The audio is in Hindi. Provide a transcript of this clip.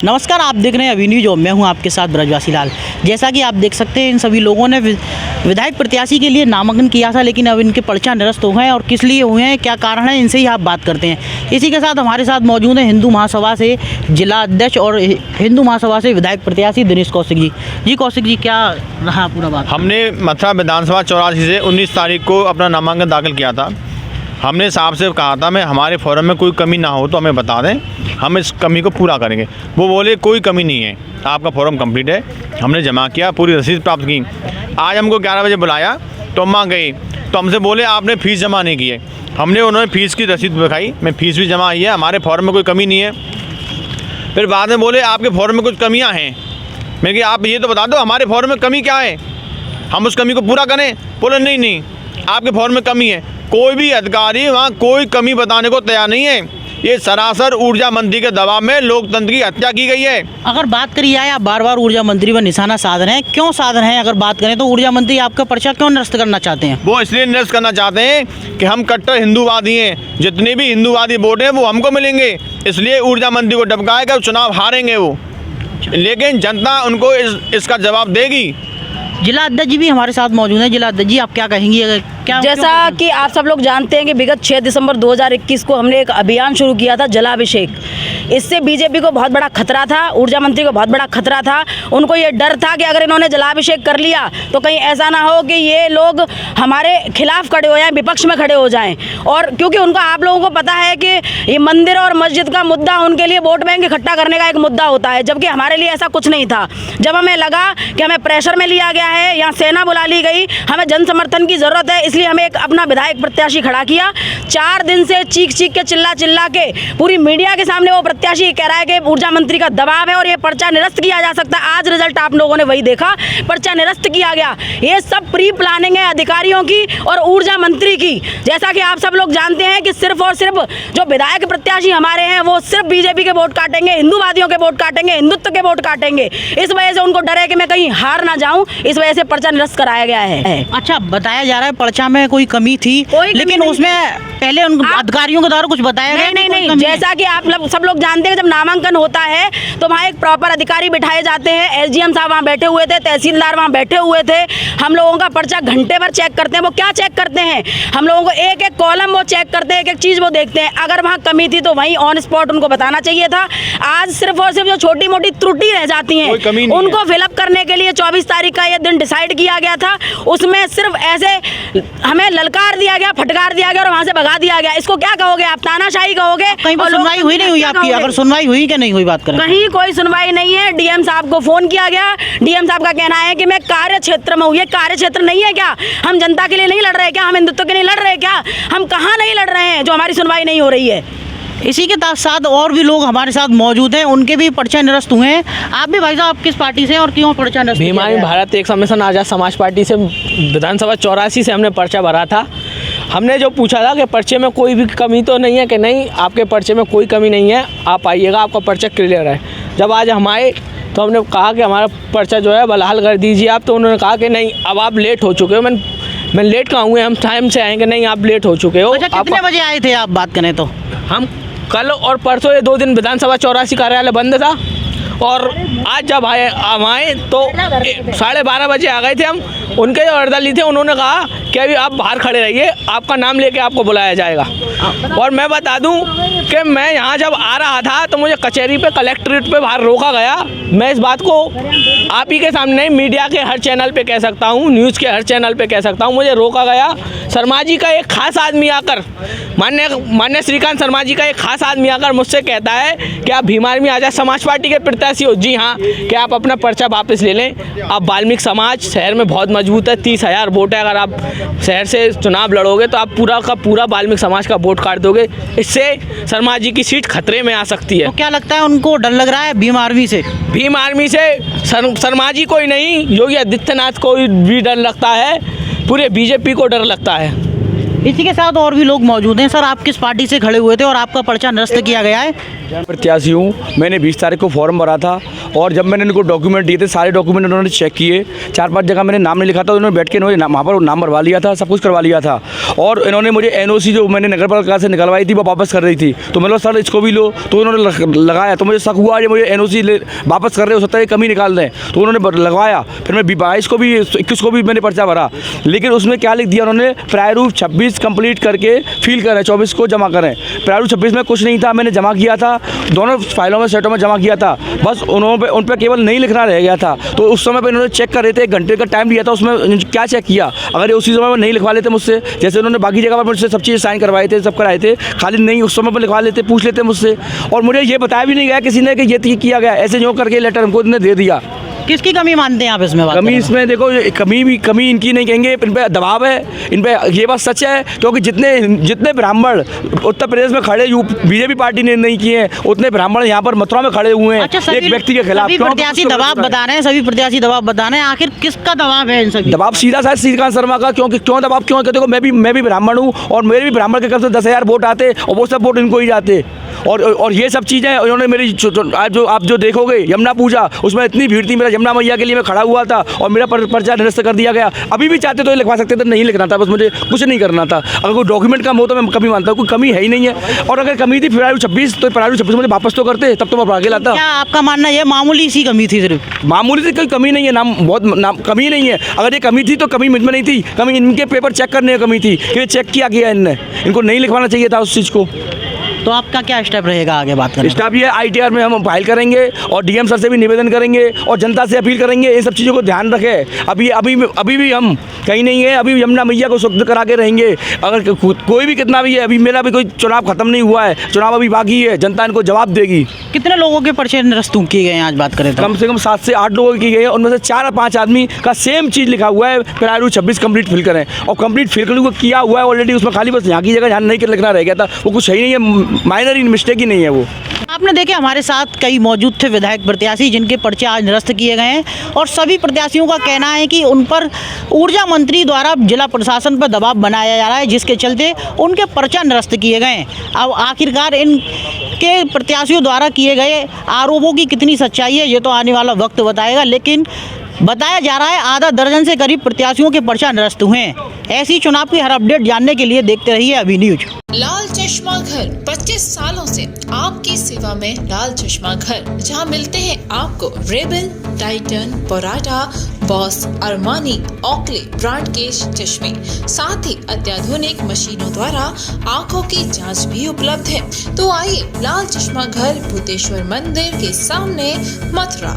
नमस्कार, आप देख रहे हैं अभी न्यूज और मैं हूं आपके साथ ब्रजवासी लाल। जैसा कि आप देख सकते हैं, इन सभी लोगों ने विधायक प्रत्याशी के लिए नामांकन किया था, लेकिन अब इनके पर्चा निरस्त हो गए हैं और किस लिए हुए हैं, क्या कारण है, इनसे ही आप बात करते हैं। इसी के साथ हमारे साथ मौजूद हैं हिंदू महासभा से जिला अध्यक्ष और हिंदू महासभा से विधायक प्रत्याशी दिनेश कौशिक जी। जी कौशिक जी, क्या रहा पूरा बात? हमने मथुरा विधानसभा 84 से 19 तारीख को अपना नामांकन दाखिल किया था। हमने साहब से कहा था मैं हमारे फॉर्म में कोई कमी ना हो तो हमें बता दें, हम इस कमी को पूरा करेंगे। वो बोले कोई कमी नहीं है, आपका फॉर्म कंप्लीट है। हमने जमा किया, पूरी रसीद प्राप्त की। आज हमको 11 बजे बुलाया तो अम्मा गई तो हमसे बोले आपने फ़ीस जमा नहीं की है। हमने उन्होंने फ़ीस की रसीद दिखाई, मैं फ़ीस भी जमा की है, हमारे फॉर्म में कोई कमी नहीं है। फिर बाद में बोले आपके फॉर्म में कुछ कमियाँ हैं। मैं कि आप ये तो बता दो हमारे फॉर्म में कमी क्या है, हम उस कमी को पूरा करें। बोले नहीं आपके फॉर्म में कमी है। कोई भी अधिकारी वहाँ कोई कमी बताने को तैयार नहीं है। ये सरासर ऊर्जा मंत्री के दबाव में लोकतंत्र की हत्या की गई है। अगर बात करी जाए, आप बार बार ऊर्जा मंत्री पर निशाना साध रहे हैं, क्यों साध रहे हैं? अगर बात करें तो ऊर्जा मंत्री आपका पर्चा क्यों निरस्त करना चाहते हैं? वो इसलिए निरस्त करना चाहते हैं कि हम कट्टर हिंदूवादी हैं, जितने भी हिंदूवादी वोट हैं वो हमको मिलेंगे, इसलिए ऊर्जा मंत्री को डबकाएगा, चुनाव हारेंगे वो। लेकिन जनता उनको इसका जवाब देगी। जिला अध्यक्ष जी भी हमारे साथ मौजूद हैं। जिला अध्यक्ष जी, आप क्या कहेंगी? अगर क्या जैसा कि आप सब लोग जानते हैं कि विगत 6 दिसंबर 2021 को हमने एक अभियान शुरू किया था जलाभिषेक। इससे बीजेपी को बहुत बड़ा खतरा था, ऊर्जा मंत्री को बहुत बड़ा खतरा था। उनको ये डर था कि अगर इन्होंने जलाभिषेक कर लिया तो कहीं ऐसा ना हो कि ये लोग हमारे खिलाफ खड़े हो जाएं, विपक्ष में खड़े हो जाएं। और क्योंकि उनको, आप लोगों को पता है कि ये मंदिर और मस्जिद का मुद्दा उनके लिए वोट बैंक इकट्ठा करने का एक मुद्दा होता है, जबकि हमारे लिए ऐसा कुछ नहीं था। जब हमें लगा कि हमें प्रेशर में लिया गया है, यहाँ सेना बुला ली गई, हमें जन समर्थन की ज़रूरत है, इसलिए हमें एक अपना विधायक प्रत्याशी खड़ा किया। 4 दिन से चीख के चिल्ला के पूरी मीडिया के सामने वो प्रत्याशी कह रहा है कि ऊर्जा मंत्री का दबाव है और ये पर्चा निरस्त किया जा सकता है। आज रिजल्ट आप लोगों ने वही देखा, पर्चा निरस्त किया गया। ये सब प्री प्लानिंग है अधिकारियों की और ऊर्जा मंत्री की। जैसा कि आप सब लोग जानते हैं कि सिर्फ और सिर्फ जो विधायक प्रत्याशी हमारे हैं वो सिर्फ बीजेपी के वोट काटेंगे, हिंदूवादियों के वोट काटेंगे, हिंदुत्व के वोट काटेंगे। इस वजह से उनको डर है कि मैं कहीं हार ना जाऊं, इस वजह से पर्चा निरस्त कराया गया है। अच्छा, बताया जा रहा है पर्चा में कोई कमी थी, लेकिन उसमें पहले उन अधिकारियों के द्वारा कुछ बताया गया? नहीं। जैसा कि आप सब लोग जानते हैं, जब नामांकन होता है तो वहाँ एक प्रॉपर अधिकारी बिठाए जाते हैं। एसडीएम साहब वहाँ बैठे हुए थे, तहसीलदार वहाँ बैठे हुए थे। हम लोगों का पर्चा घंटे भर चेक करते हैं। वो क्या चेक करते हैं? हम लोगों को एक एक कॉलम वो चेक करते हैं, एक एक चीज़ वो देखते हैं। अगर वहाँ कमी थी तो वहीं ऑन स्पॉट उनको बताना चाहिए था। आज सिर्फ और सिर्फ जो छोटी मोटी त्रुटि रह जाती हैं उनको फिलअप करने के लिए 24 तारीख का ये दिन डिसाइड किया गया था। उसमें सिर्फ ऐसे हमें ललकार दिया गया, फटकार दिया गया और वहाँ से भगा दिया गया। इसको क्या कहोगे आप? तानाशाही कहोगे? कहीं पर सुनवाई हुई नहीं हुई आपकी? अगर सुनवाई हुई क्या नहीं हुई, बात करें कहीं कोई सुनवाई नहीं है। डीएम साहब को फोन किया गया, डीएम साहब का कहना है कि मैं कार्य क्षेत्र में हूँ। ये कार्य क्षेत्र नहीं है क्या? हम जनता के लिए नहीं लड़ रहे क्या? हम हिंदुत्व के लिए लड़ रहे क्या? हम कहाँ नहीं लड़ रहे हैं जो हमारी सुनवाई नहीं हो रही है? इसी के साथ और भी लोग हमारे साथ मौजूद हैं, उनके भी पर्चा निरस्त हुए हैं। आप भी भाई साहब, आप किस पार्टी से हैं और क्यों पर्चा निरस्त? भीमानी भारत एक सम्मेलन आज़ाद समाज पार्टी से विधानसभा 84 से हमने पर्चा भरा था। हमने जो पूछा था कि पर्चे में कोई भी कमी तो नहीं है, कि नहीं आपके पर्चे में कोई कमी नहीं है, आप आइएगा, आपका पर्चा क्लियर है। जब आज हम आए तो हमने कहा कि हमारा पर्चा जो है बहाल कर दीजिए आप, तो उन्होंने कहा कि नहीं, अब आप लेट हो चुके हो। मैं लेट कहाँ हुए, हम टाइम से आएंगे। नहीं, आप लेट हो चुके हो। अच्छा, कितने बजे आए थे आप, बात करें तो? हम कल और परसों ये 2 दिन विधानसभा 84 कार्यालय बंद था, और आज जब आए तो 12:30 बजे आ गए थे हम। उनके जो अर्दली थे उन्होंने कहा कि अभी आप बाहर खड़े रहिए, आपका नाम लेके आपको बुलाया जाएगा। और मैं बता दूं कि मैं यहाँ जब आ रहा था तो मुझे कचहरी पे, कलेक्ट्रेट पे बाहर रोका गया। मैं इस बात को आप ही के सामने, मीडिया के हर चैनल पे कह सकता हूँ, न्यूज़ के हर चैनल पे कह सकता हूँ, मुझे रोका गया। शर्मा जी का एक खास आदमी आकर, मान्य श्रीकांत शर्मा जी का एक खास आदमी आकर मुझसे कहता है कि आप भीमानी आज़ाद समाज पार्टी के प्रत्याशी हो? जी हाँ। कि आप अपना पर्चा वापस ले लें। अब वाल्मीकि समाज शहर में बहुत मजबूत है, 30,000 वोट है। अगर आप शहर से चुनाव लड़ोगे तो आप पूरा का पूरा वाल्मीकि समाज का वोट काट दोगे। इससे शर्मा जी की सीट खतरे में आ सकती है। तो क्या लगता है उनको डर लग रहा है भीम आर्मी से? भीम आर्मी से शर्मा जी को ही नहीं, योगी आदित्यनाथ को भी डर लगता है, पूरे बीजेपी को डर लगता है। इसी के साथ और भी लोग मौजूद हैं। सर, आप किस पार्टी से खड़े हुए थे और आपका पर्चा निरस्त किया गया है? प्रत्याशी हूँ। मैंने 20 तारीख को फॉर्म भरा था और जब मैंने इनको डॉक्यूमेंट दिए थे, सारे डॉक्यूमेंट उन्होंने चेक किए, 4-5 जगह मैंने नाम नहीं लिखा था, उन्होंने बैठ के वहाँ पर नाम भरवा लिया था, सब कुछ करवा लिया था। और इन्होंने मुझे NOC जो मैंने नगर पालिका से निकलवाई थी वो वापस कर रही थी, तो मैंने सर इसको भी लो, तो उन्होंने लगाया। तो मुझे शक हुआ ये मुझे NOC वापस कर रहे हो सकता है कमी निकाल दें, तो उन्होंने लगवाया। फिर मैं 22 को भी 21 को भी मैंने पर्चा भरा, लेकिन उसमें क्या लिख दिया उन्होंने, प्रारूप 26 कंप्लीट करके फील करें, 24 को जमा करें। प्रारूप 26 में कुछ नहीं था, मैंने जमा किया था, दोनों फाइलों में सेटों में जमा किया था, बस उन पर केवल नहीं लिखना रह गया था। तो उस समय पर इन्होंने चेक कर रहे थे, 1 घंटे का टाइम लिया था, उसमें क्या चेक किया। अगर उसी समय में नहीं लिखवा लेते मुझसे, जैसे उन्होंने बाकी जगह पर मुझसे सब चीज़ साइन करवाए थे, सब कराए थे, खाली नहीं उस समय पर लिखवा लेते, पूछ लेते मुझसे। और मुझे ये बताया भी नहीं गया किसी ने कि ये किया गया, ऐसे जो करके लेटर हमको इन्होंने दे दिया। किसकी कमी मानते हैं आप इसमें? बात कमी इसमें देखो, कमी इनकी नहीं कहेंगे, इन पे दबाव है, इन पे ये बात सच है, क्योंकि जितने ब्राह्मण उत्तर प्रदेश में खड़े बीजेपी पार्टी ने नहीं किए हैं, उतने ब्राह्मण यहाँ पर मथुरा में खड़े हुए हैं। अच्छा, एक व्यक्ति के खिलाफ प्रत्याशी दबाव बता रहे हैं, सभी प्रत्याशी दबाव बता रहे हैं, आखिर किसका दबाव है इन सभी? दबाव सीधा शायद श्रीकांत शर्मा का। क्यों दबाव क्यों? देखो मैं भी ब्राह्मण हूँ, और मेरे भी ब्राह्मण के कम से 10,000 वोट आते, और वो सब वोट इनको ही जाते। और ये सब चीज़ें उन्होंने मेरी आज जो आप जो देखोगे यमुना पूजा, उसमें इतनी भीड़ थी, मेरा यमुना मैया के लिए मैं खड़ा हुआ था, और मेरा पर्चा निरस्त कर दिया गया। अभी भी चाहते तो ये लिखवा सकते थे, नहीं लिखना था, बस मुझे कुछ नहीं करना था। अगर कोई डॉक्यूमेंट कम हो तो मैं कमी मानता हूँ, कोई कमी है ही नहीं है। और अगर कमी थी प्रारूप 26, तो प्रारूप 26 मुझे वापस तो करते, तब तो मैं आगे लाता। क्या आपका मानना ये मामूली सी कमी थी? सिर्फ मामूली थी, कोई कमी नहीं है, बहुत कमी नहीं है। अगर ये कमी थी तो कमी मुझ में नहीं थी, कमी इनके पेपर चेक करने की कमी थी, कि चेक किया गया इनको नहीं लिखवाना चाहिए था उस चीज़ को। तो आपका क्या स्टेप रहेगा आगे? बात करें स्टेप ये ITR में हम फाइल करेंगे, और DM सर से भी निवेदन करेंगे, और जनता से अपील करेंगे इन सब चीज़ों को ध्यान रखें। अभी भी हम कहीं नहीं है, अभी यमुना मैया को शुद्ध करा के रहेंगे। अगर कोई भी कितना भी है, अभी मेरा भी कोई चुनाव खत्म नहीं हुआ है, चुनाव अभी बाकी है, जनता इनको जवाब देगी। कितने लोगों के पर्चे निरस्त किए गए हैं आज बात करें तो? कम से कम 7 से 8 लोगों की गई है, उनमें से 4 या 5 आदमी का सेम चीज़ लिखा हुआ है, प्रारूप 26 कंप्लीट फिल करें, और कंप्लीट फिल करने को किया हुआ है ऑलरेडी। उसमें खाली बस यहाँ की जगह जहाँ नहीं लिखना रह गया था, वो कुछ सही नहीं है, माइनर ही मिस्टेक ही नहीं है वो। आपने देखे हमारे साथ कई मौजूद थे विधायक प्रत्याशी जिनके पर्चे आज निरस्त किए गए हैं, और सभी प्रत्याशियों का कहना है कि उन पर ऊर्जा मंत्री द्वारा जिला प्रशासन पर दबाव बनाया जा रहा है, जिसके चलते उनके पर्चा निरस्त किए गए हैं। अब आखिरकार इनके प्रत्याशियों द्वारा किए गए आरोपों की कितनी सच्चाई है ये तो आने वाला वक्त बताएगा, लेकिन बताया जा रहा है आधा दर्जन से करीब प्रत्याशियों के पर्चा निरस्त हुए हैं। ऐसी चुनाव की हर अपडेट जानने के लिए देखते रहिए अभी न्यूज। लाल चश्मा घर 25 सालों से आपकी सेवा में। लाल चश्मा घर, जहां मिलते हैं आपको रेबल, टाइटन, पराठा, बॉस, अरमानी, ऑकले ब्रांड के चश्मे, साथ ही अत्याधुनिक मशीनों द्वारा आंखों की जांच भी उपलब्ध है। तो आइए, लाल चश्मा घर भूतेश्वर मंदिर के सामने, मथुरा।